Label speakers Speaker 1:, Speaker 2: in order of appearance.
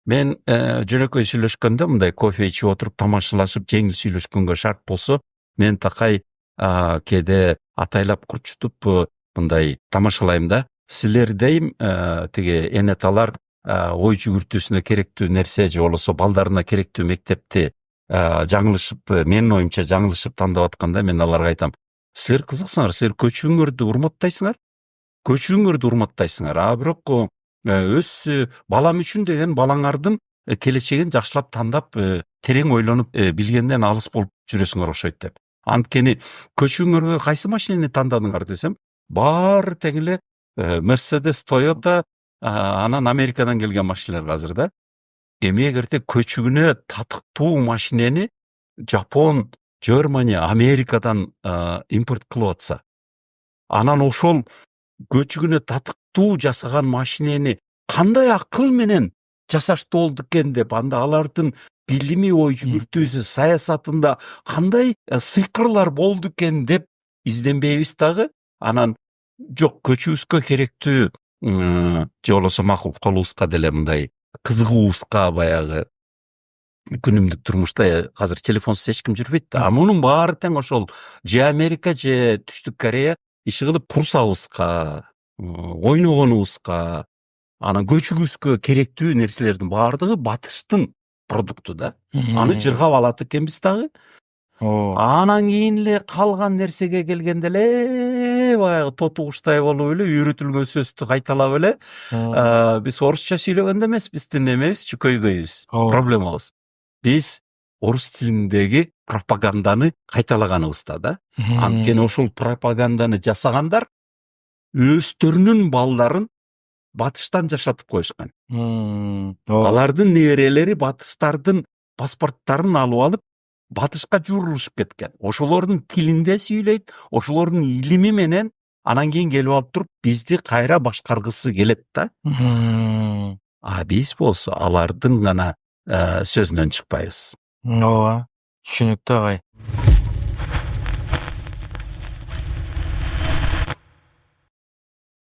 Speaker 1: Мен жөнөкөй сүйлөшкөндө мындай кофе ичип отуруп тамашалашып жеңил сүйлөшкөнгө шарт болсо, мен такай кээде атайлап курчутуп мындай тамашалайм да. Силер дейм тиги энеталар ой жүгүртүүсүнө керектүү нерсе же болбосо балдарына керектүү мектепти жаңылышып, менин оюмча жаңылышып тандап атканда мен аларга айтам. Силер кызыксыңар, силер көчүгүңөрдү урматтайсыңар. Көчүгүңөрдү урматтайсыңар. А бирок өз балам үчүн деген балаңардын келечегин жакшылап тандап, терең ойлонуп, билгенден алыс болуп жүрөсүңөр окшойт деп. Анткени көчүгүңөргө кайсы машинени тандадыңар десем, баары тең эле Mercedes, Toyota, анан Америкадан келген машиналар азыр да. Эми эгерде көчүгүнө татыктуу машинени Жапон, Германия, Америкадан импорт кылып атса, анан ошол көчүгүнө татыктуу жасаган машинени кандай акыл менен жасашты болду экен деп, анда алардын билими, ой жүгүртүүсү, саясатында кандай сыйкырлар болду экен деп изденбейбиз дагы. Анан жок, көчүбүзгө керектүү же болбосо макул колубузга деле мындай кызыгуубузга баягы күнүмдүк турмушта азыр телефонсуз эч ким жүрбөйт да. Мунун баары тең ошол же Америка же Түштүк Корея иши кылып курсабызга, ойногонубузга, анан көчүгүбүзгө керектүү нерселердин баардыгы батыштын продукту да. Аны жыргап алат экенбиз дагы. Анан кийин эле калган нерсеге келгенде эле баягы тоту куштай болуп эле үйрөтүлгөн сөздү кайталап эле биз орусча сүйлөгөндө эмеспиздин эмебизчи көйгөйүбүз, проблемабыз. Биз орус тилиндеги пропаганданы кайталаганыбызда да. Анткени ошол пропаганданы жасагандар өздөрүнүн балдарын батыштан жашатып коюшкан. Алардын неберелери батыштардын паспорттарын алып алып, батышка журулушуп кеткен. Ошолордун тилинде сүйлөйт, ошолордун илими менен анан кийин келип алып туруп бизди кайра башкаргысы келет да. А биз болсо алардын гана сөзүнөн чыкпайбыз.
Speaker 2: Ооба, түшүнүктүү агай.